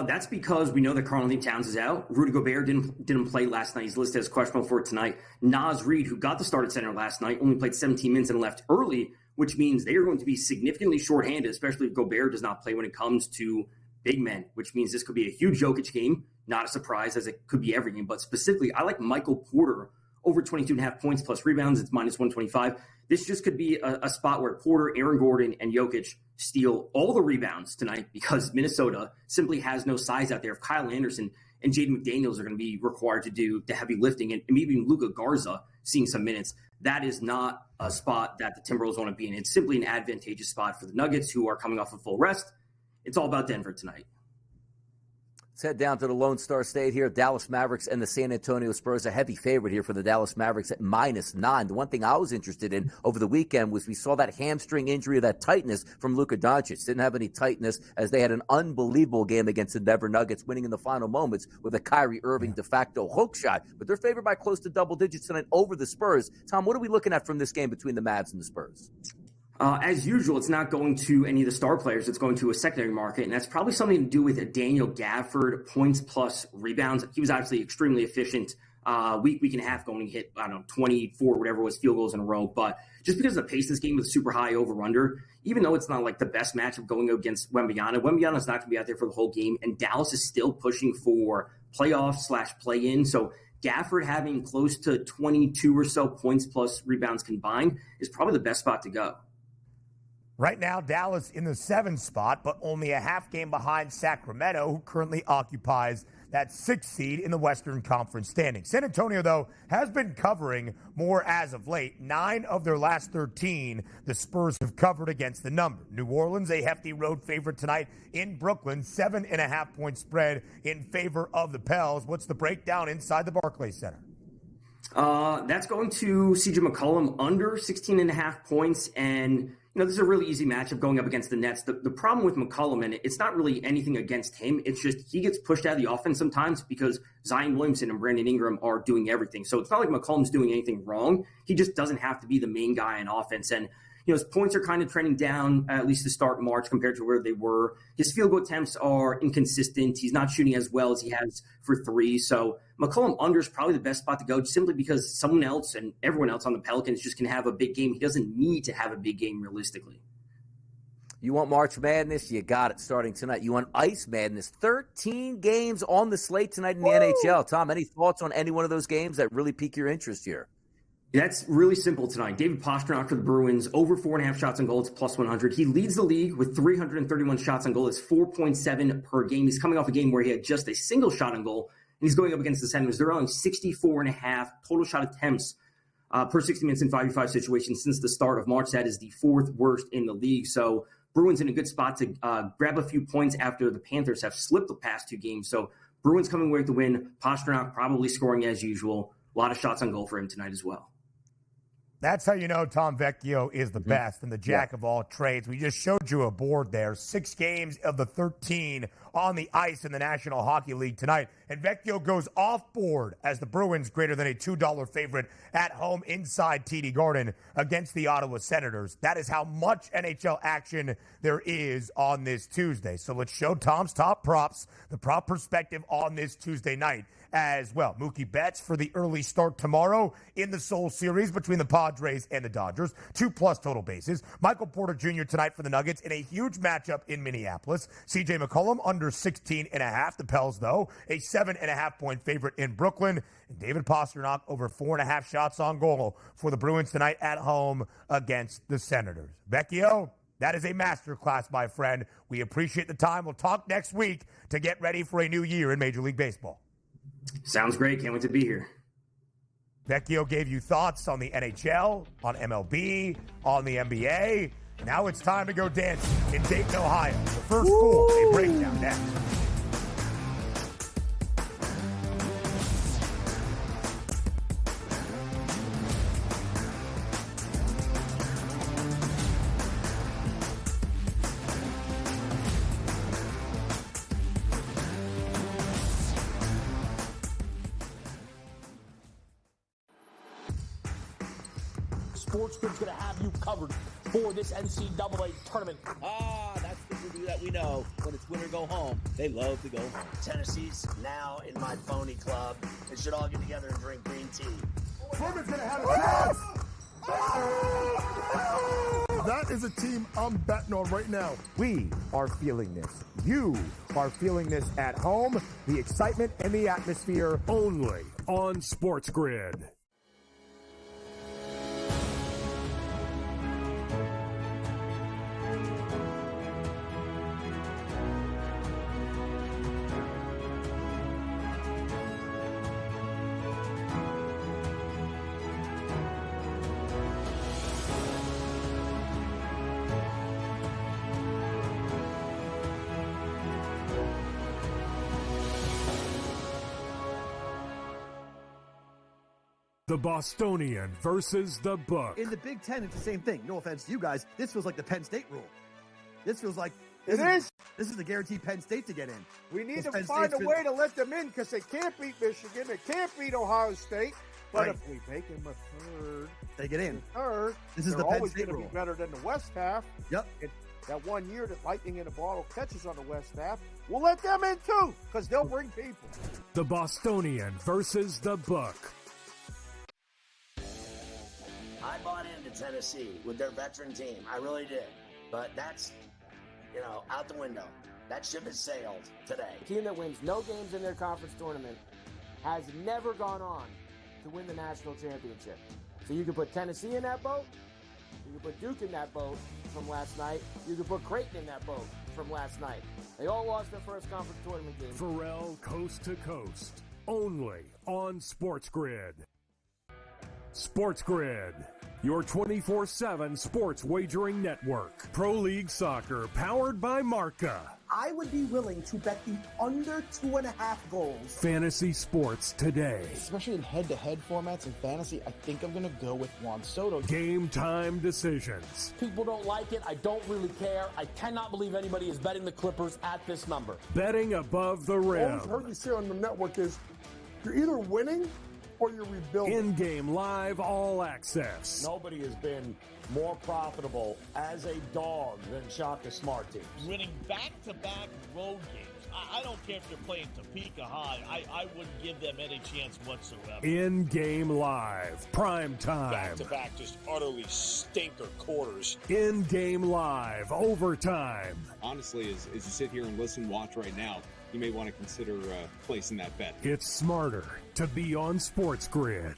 That's because we know that Karl-Anthony Towns is out. Rudy Gobert didn't play last night. He's listed as questionable for tonight. Naz Reid, who got the start at center last night, only played 17 minutes and left early, which means they are going to be significantly shorthanded, especially if Gobert does not play when it comes to big men, which means this could be a huge Jokic game. Not a surprise, as it could be every game. But specifically, I like Michael Porter over 22.5 points plus rebounds. It's minus 125. This just could be a spot where Porter, Aaron Gordon, and Jokic steal all the rebounds tonight because Minnesota simply has no size out there. If Kyle Anderson and Jaden McDaniels are going to be required to do the heavy lifting, and maybe even Luka Garza seeing some minutes, that is not a spot that the Timberwolves want to be in. It's simply an advantageous spot for the Nuggets, who are coming off a full rest. It's all about Denver tonight. Let's head down to the Lone Star State here. Dallas Mavericks and the San Antonio Spurs, a heavy favorite here for the Dallas Mavericks at -9. The one thing I was interested in over the weekend was we saw that hamstring injury, that tightness from Luka Doncic. Didn't have any tightness as they had an unbelievable game against the Denver Nuggets, winning in the final moments with a Kyrie Irving de facto hook shot. But they're favored by close to double digits tonight over the Spurs. Tom, what are we looking at from this game between the Mavs and the Spurs? As usual, it's not going to any of the star players. It's going to a secondary market, and that's probably something to do with Daniel Gafford, points plus rebounds. He was obviously extremely efficient week and a half going. He hit, 24, whatever it was, field goals in a row. But just because the pace of this game was super high over-under, even though it's not like the best matchup going against Wembanyama's not going to be out there for the whole game, and Dallas is still pushing for playoff/play-in. So Gafford having close to 22 or so points plus rebounds combined is probably the best spot to go. Right now, Dallas in the 7th spot, but only a half game behind Sacramento, who currently occupies that 6th seed in the Western Conference standings. San Antonio, though, has been covering more as of late. 9 of their last 13, the Spurs have covered against the number. New Orleans, a hefty road favorite tonight in Brooklyn, 7.5-point spread in favor of the Pels. What's the breakdown inside the Barclays Center? That's going to CJ McCollum under 16.5 points, and this is a really easy matchup going up against the Nets. The problem with McCollum, and it's not really anything against him, it's just he gets pushed out of the offense sometimes because Zion Williamson and Brandon Ingram are doing everything. So it's not like McCollum's doing anything wrong. He just doesn't have to be the main guy in offense. And his points are kind of trending down, at least to start March, compared to where they were. His field goal attempts are inconsistent. He's not shooting as well as he has for 3. So McCollum under is probably the best spot to go, simply because someone else and everyone else on the Pelicans just can have a big game. He doesn't need to have a big game realistically. You want March Madness? You got it starting tonight. You want Ice Madness? 13 games on the slate tonight in the NHL. Tom, any thoughts on any one of those games that really pique your interest here? That's really simple tonight. David Pastrnak for the Bruins, over 4.5 shots on goal. It's plus 100. He leads the league with 331 shots on goal. It's 4.7 per game. He's coming off a game where he had just a single shot on goal, and he's going up against the Senators. They're only 64.5 total shot attempts per 60 minutes in 5v5 situations since the start of March. That is the fourth worst in the league. So Bruins in a good spot to grab a few points after the Panthers have slipped the past two games. So Bruins coming away with the win. Pastrnak probably scoring as usual. A lot of shots on goal for him tonight as well. That's how you know Tom Vecchio is the best and the jack of all trades. We just showed you a board there. 6 games of the 13 on the ice in the National Hockey League tonight. And Vecchio goes off board as the Bruins greater than a $2 favorite at home inside TD Garden against the Ottawa Senators. That is how much NHL action there is on this Tuesday. So let's show Tom's top props, the prop perspective on this Tuesday night as well. Mookie Betts for the early start tomorrow in the Seoul Series between the Padres and the Dodgers. 2+ total bases. Michael Porter Jr. tonight for the Nuggets in a huge matchup in Minneapolis. CJ McCollum under 16.5. The Pels, though, a 7.5-point favorite in Brooklyn. And David Pastrnak over 4.5 shots on goal for the Bruins tonight at home against the Senators. Vecchio, that is a masterclass, my friend. We appreciate the time. We'll talk next week to get ready for a new year in Major League Baseball. Sounds great. Can't wait to be here. Vecchio gave you thoughts on the NHL, on MLB, on the NBA. Now it's time to go dancing in Dayton, Ohio. The first pool, a breakdown next. SportsGrid's going to have you covered for this NCAA tournament. That's the review that we know. When it's winter go home, they love to go home. Tennessee's now in my phony club. They should all get together and drink green tea. Furman's going to have a chance. That is a team I'm betting on right now. We are feeling this. You are feeling this at home. The excitement and the atmosphere. Only on SportsGrid. The Bostonian versus the Book. In the Big Ten, it's the same thing. No offense to you guys. This feels like the Penn State rule. This feels like this is the guaranteed Penn State to get in. We need to find a way to let them in because they can't beat Michigan. They can't beat Ohio State. But if we make them a third, they get in. Third, this is the Penn State rule. Be better than the West half. Yep. That 1 year that Lightning in a Bottle catches on the West half, we'll let them in too because they'll bring people. The Bostonian versus the Book. I bought into Tennessee with their veteran team. I really did. But that's, out the window. That ship has sailed today. A team that wins no games in their conference tournament has never gone on to win the national championship. So you can put Tennessee in that boat. You can put Duke in that boat from last night. You can put Creighton in that boat from last night. They all lost their first conference tournament game. Pharrell Coast to Coast. Only on SportsGrid. SportsGrid, your 24/7 sports wagering network. Pro League Soccer, powered by Marca. I would be willing to bet the under 2.5 goals. Fantasy sports today. Especially in head-to-head formats in fantasy, I think I'm going to go with Juan Soto. Game time decisions. People don't like it. I don't really care. I cannot believe anybody is betting the Clippers at this number. Betting above the rim. All I've heard you say on the network is you're either winning or you're rebuilding. In-game live, all access. Nobody has been more profitable as a dog than Shaka Smart teams. Winning back-to-back road games. I don't care if you're playing Topeka High. I wouldn't give them any chance whatsoever. In-game live, prime time. Back-to-back, just utterly stinker quarters. In-game live, overtime. Honestly, as you sit here and listen, watch right now, you may want to consider placing that bet. It's smarter to be on SportsGrid.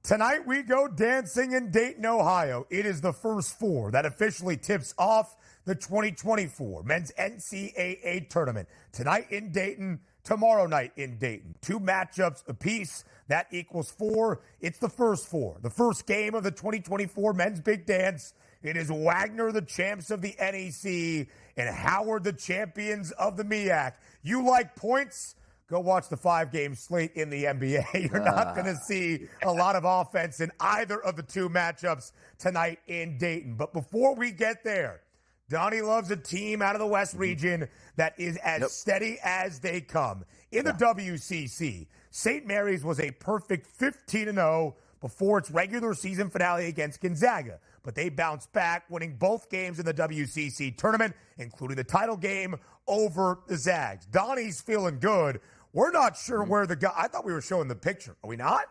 Tonight we go dancing in Dayton, Ohio. It is the first four that officially tips off the 2024 men's NCAA tournament. Tonight in Dayton, tomorrow night in Dayton. 2 matchups apiece. That equals 4. It's the first 4. The first game of the 2024 men's big dance. It is Wagner, the champs of the NEC, and Howard, the champions of the MEAC. You like points? Go watch the 5-game slate in the NBA. You're not going to see a lot of offense in either of the 2 matchups tonight in Dayton. But before we get there, Donnie loves a team out of the West region that is as steady as they come. In the WCC, St. Mary's was a perfect 15-0 before its regular season finale against Gonzaga. But they bounced back, winning both games in the WCC tournament, including the title game over the Zags. Donnie's feeling good. We're not sure where the guy. I thought we were showing the picture. Are we not?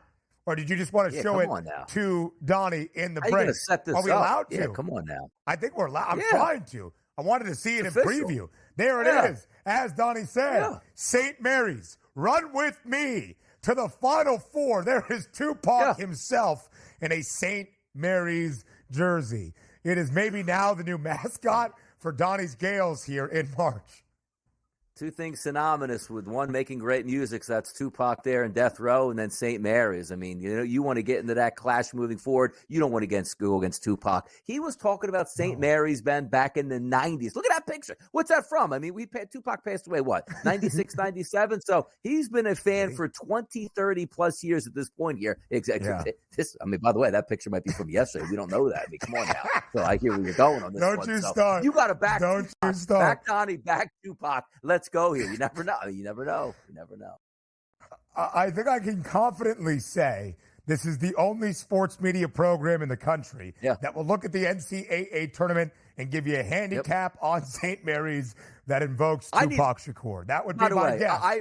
Or did you just want to show it to Donnie in the break? How are you gonna set this Are we up? allowed to? Yeah, come on now. I think we're allowed. I'm trying to. I wanted to see it in preview. There it is. As Donnie said, St. Mary's, run with me to the Final Four. There is Tupac himself in a St. Mary's jersey. It is maybe now the new mascot for Donnie's Gales here in March. 2 things synonymous with one making great music. So that's Tupac there in Death Row, and then St. Mary's. I mean, you want to get into that clash moving forward. You don't want to go against Tupac. He was talking about St. Mary's, Ben, back in the 90s. Look at that picture. What's that from? I mean, Tupac passed away, 96, 97? So he's been a fan for 20, 30 plus years at this point here. Exactly. Yeah. By the way, that picture might be from yesterday. We don't know that. I mean, come on now. So I hear where you're going on this one. Don't you start. You got to back Don't Tupac. you start. Back Donnie, back Tupac. Let's go here. You never know. You never know. You never know. I think I can confidently say this is the only sports media program in the country that will look at the NCAA tournament and give you a handicap on St. Mary's that invokes Tupac Shakur. That would be my guess.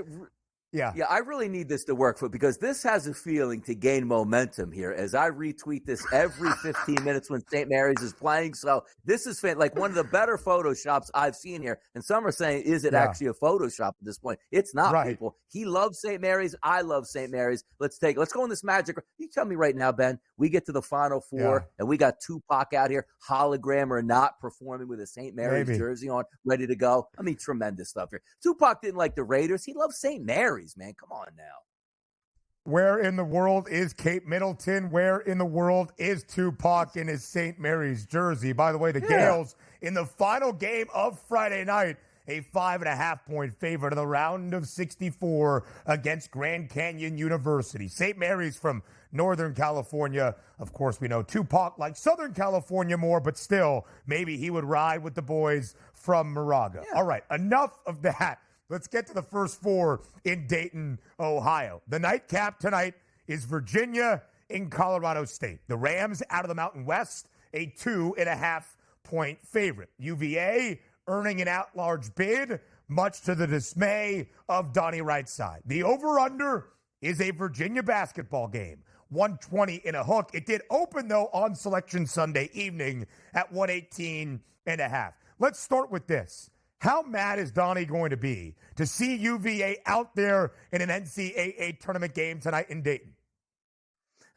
Yeah, I really need this to work because this has a feeling to gain momentum here as I retweet this every 15 minutes when St. Mary's is playing. So this is like one of the better Photoshops I've seen here. And some are saying, is it actually a Photoshop at this point? It's not, people. He loves St. Mary's. I love St. Mary's. Let's go in this magic. You tell me right now, Ben, we get to the Final Four and we got Tupac out here, hologram or not, performing with a St. Mary's jersey on, ready to go. I mean, tremendous stuff here. Tupac didn't like the Raiders. He loves St. Mary's. Man, come on now. Where in the world is Kate Middleton? Where in the world is Tupac in his St. Mary's jersey? By the way, the Gales in the final game of Friday night, a 5.5-point favorite in the round of 64 against Grand Canyon University. St. Mary's from Northern California. Of course, we know Tupac likes Southern California more, but still, maybe he would ride with the boys from Moraga. All right, enough of that. Let's get to the first 4 in Dayton, Ohio. The nightcap tonight is Virginia in Colorado State. The Rams out of the Mountain West, a 2.5-point favorite. UVA earning an at-large bid, much to the dismay of Donnie Rightside. The over-under is a Virginia basketball game, 120 in a hook. It did open, though, on Selection Sunday evening at 118.5. Let's start with this. How mad is Donnie going to be to see UVA out there in an NCAA tournament game tonight in Dayton?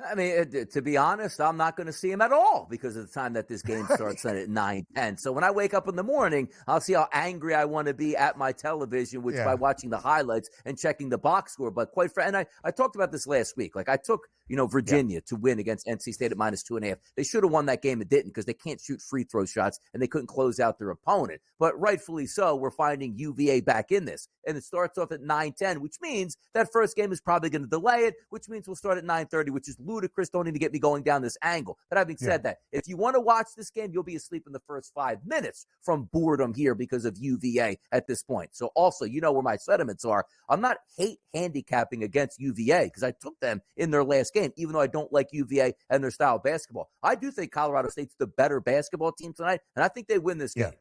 I mean, to be honest, I'm not going to see him at all because of the time that this game starts at 9:10. So when I wake up in the morning, I'll see how angry I want to be at my television, which by watching the highlights and checking the box score. But quite frankly, and I talked about this last week. Like I took, Virginia to win against NC State at -2.5. They should have won that game and didn't because they can't shoot free throw shots and they couldn't close out their opponent. But rightfully so, we're finding UVA back in this. And it starts off at 9:10, which means that first game is probably going to delay it, which means we'll start at 9:30, which is ludicrous. Don't even get me going down this angle. But having said that, if you want to watch this game, you'll be asleep in the first 5 minutes from boredom here because of UVA at this point. So also, where my sentiments are. I'm not hate handicapping against UVA because I took them in their last game, even though I don't like UVA and their style of basketball. I do think Colorado State's the better basketball team tonight, and I think they win this game.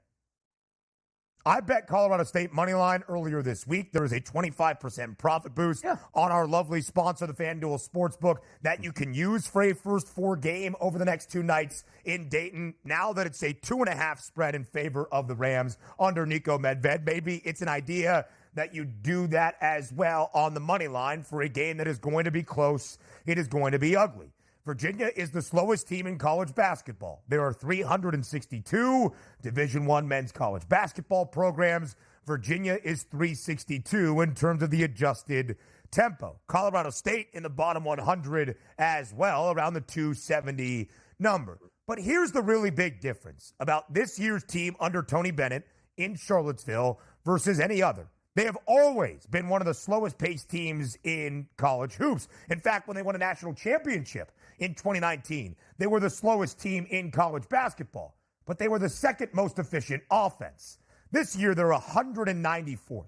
I bet Colorado State money line earlier this week. There is a 25% profit boost on our lovely sponsor, the FanDuel Sportsbook, that you can use for a first 4 game over the next 2 nights in Dayton. Now that it's a 2.5 spread in favor of the Rams under Nico Medved, maybe it's an idea that you do that as well on the money line for a game that is going to be close. It is going to be ugly. Virginia is the slowest team in college basketball. There are 362 Division I men's college basketball programs. Virginia is 362 in terms of the adjusted tempo. Colorado State in the bottom 100 as well, around the 270 number. But here's the really big difference about this year's team under Tony Bennett in Charlottesville versus any other. They have always been one of the slowest paced teams in college hoops. In fact, when they won a national championship in 2019, they were the slowest team in college basketball, but they were the second most efficient offense. This year, they're 194th.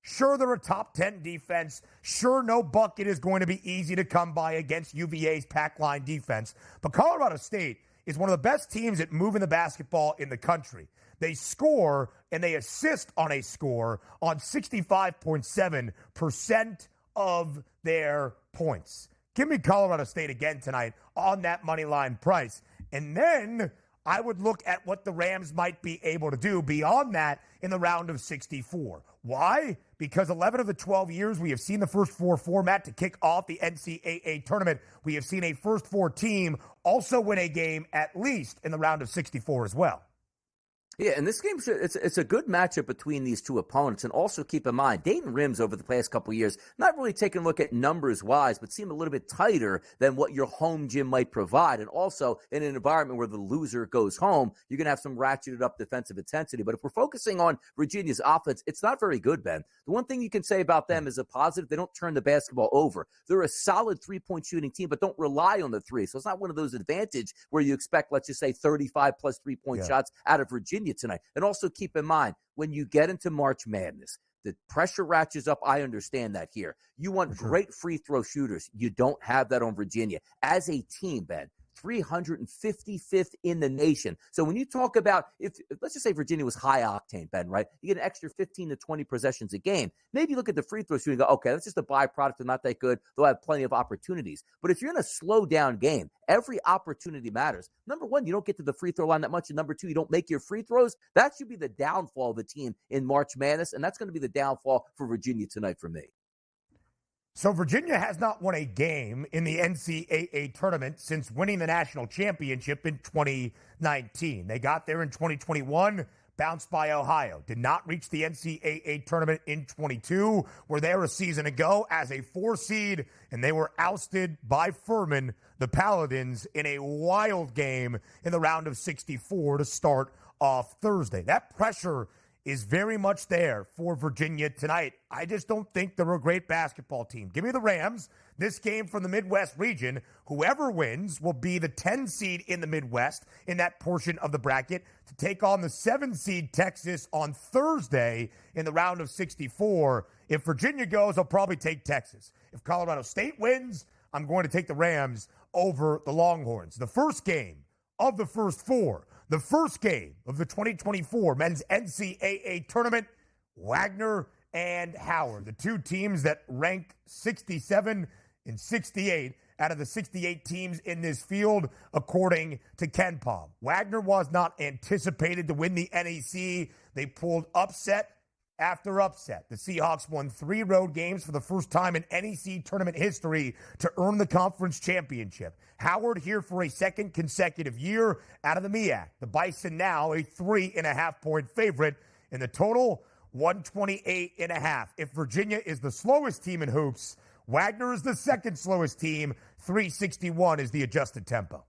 Sure, they're a top 10 defense. Sure, no bucket is going to be easy to come by against UVA's pack line defense. But Colorado State is one of the best teams at moving the basketball in the country. They score and they assist on a score on 65.7% of their points. Give me Colorado State again tonight on that money line price. And then I would look at what the Rams might be able to do beyond that in the round of 64. Why? Because 11 of the 12 years we have seen the first four format to kick off the NCAA tournament, we have seen a first four team also win a game at least in the round of 64 as well. Yeah, and this game, it's a good matchup between these two opponents. And also keep in mind, Dayton Rims over the past couple of years, not really taking a look at numbers-wise, but seem a little bit tighter than what your home gym might provide. And also, in an environment where the loser goes home, you're going to have some ratcheted up defensive intensity. But if we're focusing on Virginia's offense, it's not very good, Ben. The one thing you can say about them is a positive, they don't turn the basketball over. They're a solid three-point shooting team, but don't rely on the three. So it's not one of those advantage where you expect, let's just say, 35-plus three-point shots out of Virginia tonight. And also keep in mind, when you get into March Madness, the pressure ratchets up. I understand that here. You want great free throw shooters. You don't have that on Virginia. As a team, Ben, 355th in the nation. So when you talk about, if let's just say Virginia was high octane, Ben, right? You get an extra 15 to 20 possessions a game. Maybe you look at the free throw shooting and go, okay, that's just a byproduct. They're not that good. They'll have plenty of opportunities. But if you're in a slow down game, every opportunity matters. Number one, you don't get to the free throw line that much. And number two, you don't make your free throws. That should be the downfall of the team in March Madness. And that's going to be the downfall for Virginia tonight for me. So Virginia has not won a game in the NCAA tournament since winning the national championship in 2019. They got there in 2021, bounced by Ohio. Did not reach the NCAA tournament in 22. Were there a season ago as a 4 seed, and they were ousted by Furman, the Paladins, in a wild game in the round of 64 to start off Thursday. That pressure is very much there for Virginia tonight. I just don't think they're a great basketball team. Give me the Rams. This game from the Midwest region, whoever wins will be the 10 seed in the Midwest in that portion of the bracket to take on the 7 seed Texas on Thursday in the round of 64. If Virginia goes, I'll probably take Texas. If Colorado State wins, I'm going to take the Rams over the Longhorns. The first game of the first 4. The first game of the 2024 men's NCAA tournament, Wagner and Howard, the two teams that rank 67 and 68 out of the 68 teams in this field, according to KenPom. Wagner was not anticipated to win the NEC. They pulled upset after upset. The Seahawks won 3 road games for the first time in NEC tournament history to earn the conference championship. Howard here for a second consecutive year out of the MEAC. The Bison now a 3.5-point favorite in the total, 128.5. If Virginia is the slowest team in hoops, Wagner is the second slowest team. 361 is the adjusted tempo.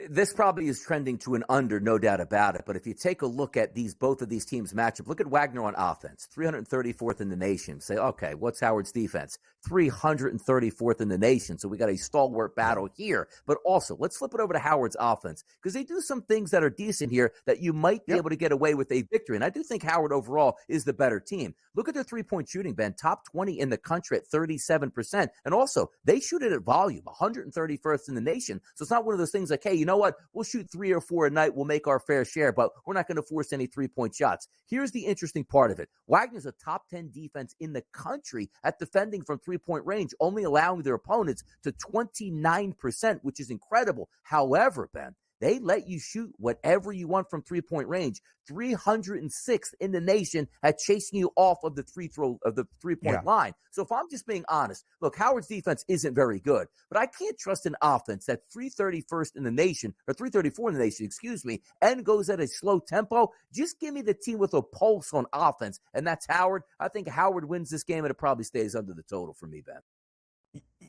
This probably is trending to an under, no doubt about it. But if you take a look at both of these teams' matchup, look at Wagner on offense, 334th in the nation. Say, okay, what's Howard's defense? 334th in the nation. So we got a stalwart battle here. But also, let's flip it over to Howard's offense, because they do some things that are decent here that you might be able to get away with a victory. And I do think Howard overall is the better team. Look at their three-point shooting, Ben, top 20 in the country at 37%. And also, they shoot it at volume, 131st in the nation. So it's not one of those things like, hey, you know what? We'll shoot 3 or 4 a night. We'll make our fair share, but we're not going to force any three-point shots. Here's the interesting part of it. Wagner's a top 10 defense in the country at defending from three-point range, only allowing their opponents to 29%, which is incredible. However, Ben, They let you shoot whatever you want from three-point range. 306th in the nation at chasing you off of the three-point line. So if I'm just being honest, look, Howard's defense isn't very good, but I can't trust an offense that 331st in the nation, or 334 in the nation, excuse me, and goes at a slow tempo. Just give me the team with a pulse on offense, and that's Howard. I think Howard wins this game, and it probably stays under the total for me, Ben.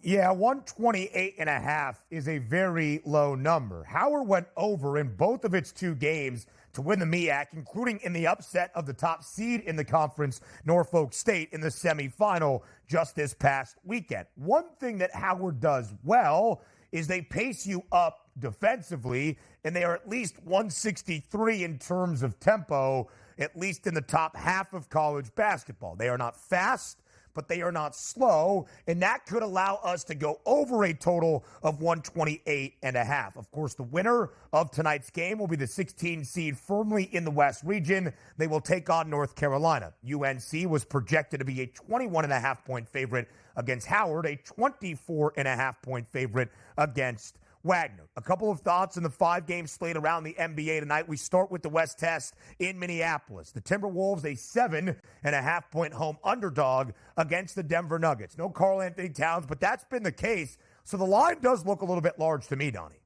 Yeah, 128.5 is a very low number. Howard went over in both of its two games to win the MEAC, including in the upset of the top seed in the conference, Norfolk State, in the semifinal just this past weekend. One thing that Howard does well is they pace you up defensively, and they are at least 163 in terms of tempo, at least in the top half of college basketball. They are not fast, but they are not slow, and that could allow us to go over a total of 128.5. Of course, the winner of tonight's game will be the 16 seed firmly in the West region. They will take on North Carolina. UNC was projected to be a 21.5-point favorite against Howard, a 24.5-point favorite against Wagner. A couple of thoughts on the 5-game slate around the NBA tonight. We start with the West Test in Minneapolis. The Timberwolves, a 7.5-point home underdog against the Denver Nuggets. No Karl Anthony Towns, but that's been the case. So the line does look a little bit large to me, Donnie.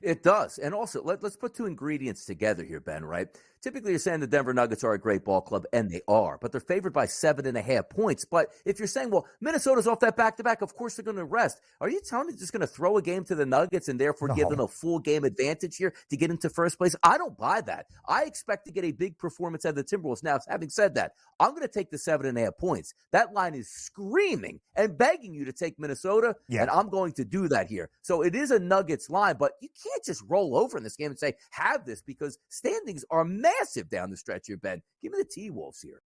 It does. And also, let's put two ingredients together here, Ben, right? Typically, you're saying the Denver Nuggets are a great ball club, and they are, but they're favored by 7.5 points. But if you're saying, well, Minnesota's off that back-to-back, of course they're going to rest. Are you telling me they're just going to throw a game to the Nuggets and therefore give them a full game advantage here to get into first place? I don't buy that. I expect to get a big performance out of the Timberwolves. Now, having said that, I'm going to take the 7.5 points. That line is screaming and begging you to take Minnesota, and I'm going to do that here. So it is a Nuggets line, but you can't just roll over in this game and say, have this, because standings are massive down the stretch here, Ben. Give me the T-Wolves here.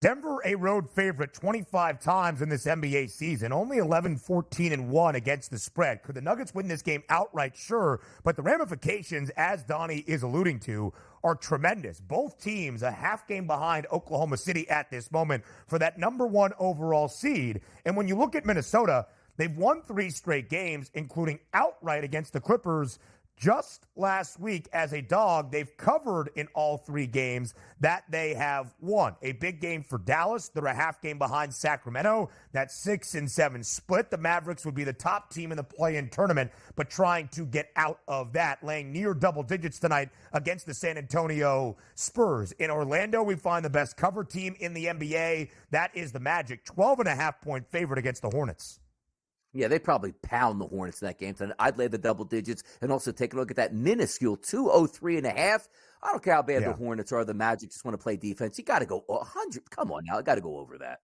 Denver, a road favorite 25 times in this NBA season, only 11-14-1 against the spread. Could the Nuggets win this game outright? Sure, but the ramifications, as Donnie is alluding to, are tremendous. Both teams a half game behind Oklahoma City at this moment for that number 1 overall seed. And when you look at Minnesota, they've won 3 straight games, including outright against the Clippers just last week as a dog. They've covered in all 3 games that they have won. A big game for Dallas. They're a half game behind Sacramento. That 6-7 split. The Mavericks would be the top team in the play-in tournament, but trying to get out of that, laying near double digits tonight against the San Antonio Spurs. In Orlando, we find the best cover team in the NBA. That is the Magic, 12.5-point favorite against the Hornets. Yeah, they probably pound the Hornets in that game tonight. I'd lay the double digits and also take a look at that minuscule 203.5. I don't care how bad the Hornets are. The Magic just want to play defense. You got to go 100. Come on now. I got to go over that.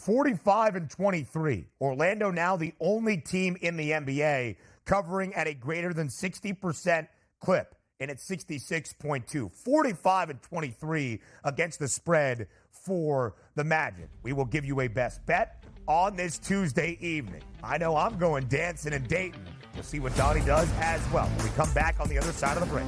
45-23. Orlando now the only team in the NBA covering at a greater than 60% clip, and it's 66.2. 45-23 against the spread for the Magic. We will give you a best bet on this Tuesday evening. I know I'm going dancing in Dayton. We'll see what Donnie does as well when we come back on the other side of the break.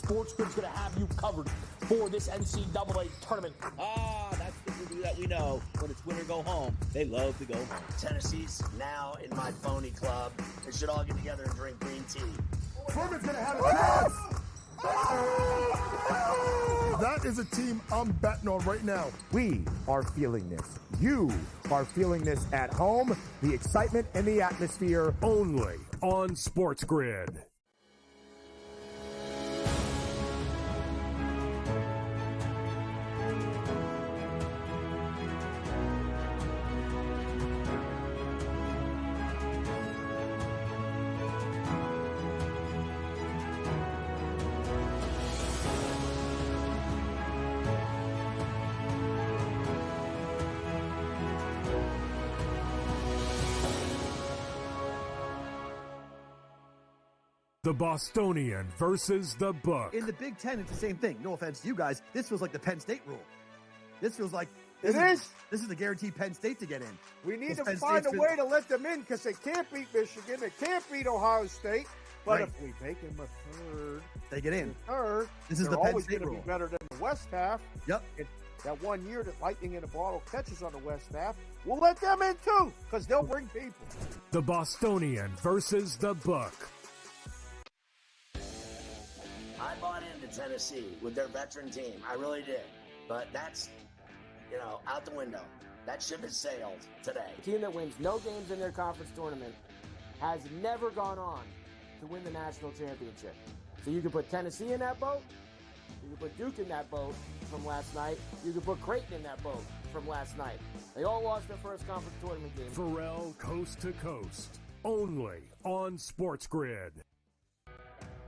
SportsGrid's going to have you covered for this NCAA tournament. That's the movie that we know. When it's win or go home, they love to go home. Tennessee's now in my phony club. They should all get together and drink green tea. Furman's going to have a chance. That is a team I'm betting on right now. We are feeling this. You are feeling this at home. The excitement and the atmosphere only on SportsGrid. The Bostonian versus the Book. In the Big Ten, it's the same thing. No offense to you guys. This feels like the Penn State rule. This feels like This is a guaranteed Penn State to get in. We need Those to Penn find a State's way to let them in because they can't beat Michigan. They can't beat Ohio State. But if we make them a third, they get in. Third, this is they're the Penn always State going to rule. be better than the West half. Yep. That 1 year that Lightning in a Bottle catches on the West half, we'll let them in too because they'll bring people. The Bostonian versus the Book. I bought into Tennessee with their veteran team. I really did. But that's, out the window. That ship has sailed today. A team that wins no games in their conference tournament has never gone on to win the national championship. So you can put Tennessee in that boat. You can put Duke in that boat from last night. You can put Creighton in that boat from last night. They all lost their first conference tournament game. Pharrell Coast to Coast. Only on SportsGrid.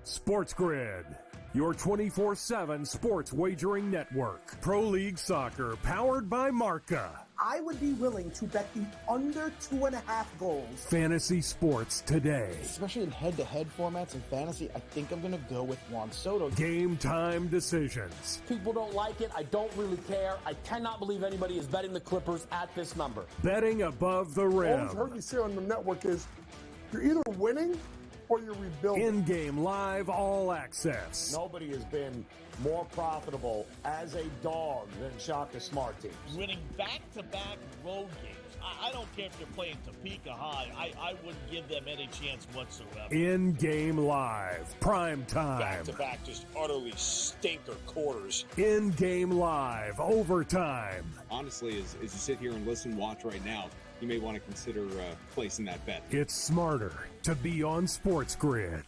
SportsGrid. Your 24/7 sports wagering network. Pro League Soccer, powered by Marca. I would be willing to bet the under 2.5 goals. Fantasy sports today. Especially in head-to-head formats in fantasy, I think I'm going to go with Juan Soto. Game time decisions. People don't like it. I don't really care. I cannot believe anybody is betting the Clippers at this number. Betting above the rim. All I've heard you say on the network is you're either winning or you're rebuilding. In-game live, all access. Nobody has been more profitable as a dog than Shaka Smart teams. Winning back-to-back road games. I don't care if you're playing Topeka High. I wouldn't give them any chance whatsoever. In-game live, prime time. Back-to-back, just utterly stinker quarters. In-game live, overtime. Honestly, as you sit here and watch right now, you may want to consider placing that bet. It's smarter to be on SportsGrid.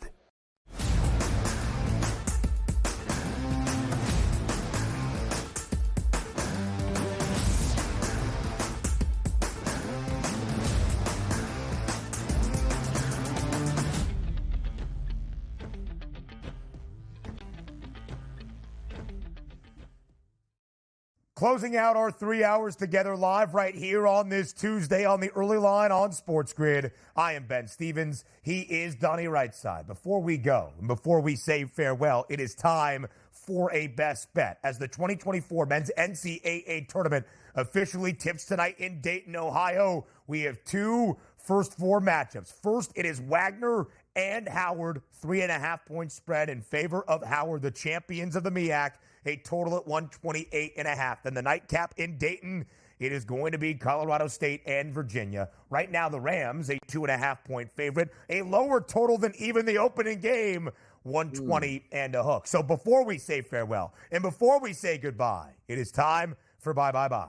Closing out our 3 hours together live right here on this Tuesday on the early line on SportsGrid. I am Ben Stevens. He is Donnie Rightside. Before we go and before we say farewell, it is time for a best bet as the 2024 men's NCAA tournament officially tips tonight in Dayton, Ohio. We have two first four matchups. First, it is Wagner and Howard, 3.5 point spread in favor of Howard, the champions of the MEAC. A total at 128.5. Then the nightcap in Dayton, it is going to be Colorado State and Virginia. Right now, the Rams, a 2.5 point favorite, a lower total than even the opening game, 120 and a hook. So before we say farewell and before we say goodbye, it is time for bye, bye, bye.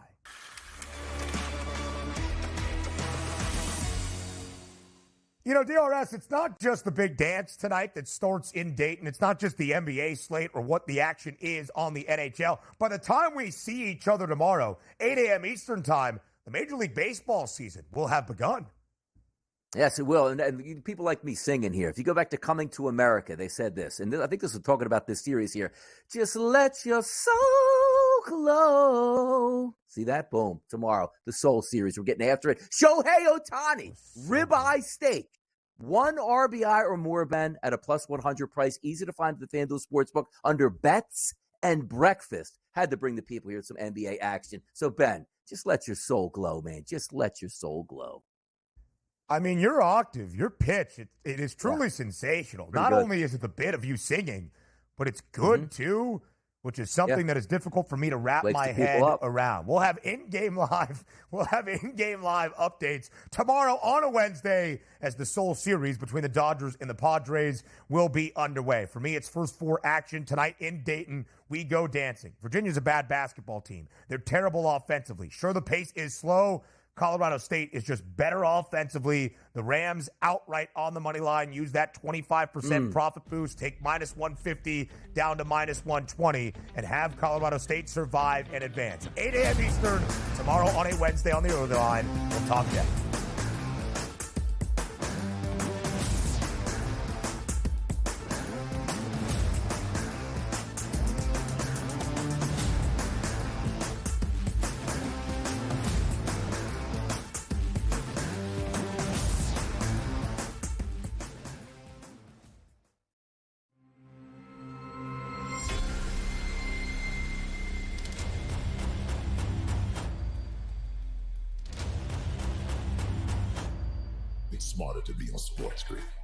You know, DRS, it's not just the big dance tonight that starts in Dayton. It's not just the NBA slate or what the action is on the NHL. By the time we see each other tomorrow, 8 a.m. Eastern time, the Major League Baseball season will have begun. Yes, it will. And people like me singing here. If you go back to Coming to America, they said this. And I think this is talking about this series here. Just let your soul glow. See that? Boom. Tomorrow, the Soul series. We're getting after it. Shohei Ohtani, ribeye steak. 1 RBI or more, Ben, at a plus 100 price. Easy to find at the FanDuel Sportsbook under bets and breakfast. Had to bring the people here some NBA action. So, Ben, just let your soul glow, man. Just let your soul glow. I mean, your octave, your pitch, it is truly sensational. Pretty Not good. only is it the bit of you singing, but it's good too, which is something that is difficult for me to wrap Wakes my the people head up. around. We'll have in-game live updates tomorrow on a Wednesday as the Soul series between the Dodgers and the Padres will be underway. For me, it's first four action tonight in Dayton. We go dancing. Virginia's a bad basketball team. They're terrible offensively. Sure, the pace is slow. Colorado State is just better offensively. The Rams outright on the money line. Use that 25% profit boost. Take minus 150 down to minus 120 and have Colorado State survive and advance. 8 a.m. Eastern tomorrow on a Wednesday on the early line. We'll talk then. smarter to be on SportsGrid.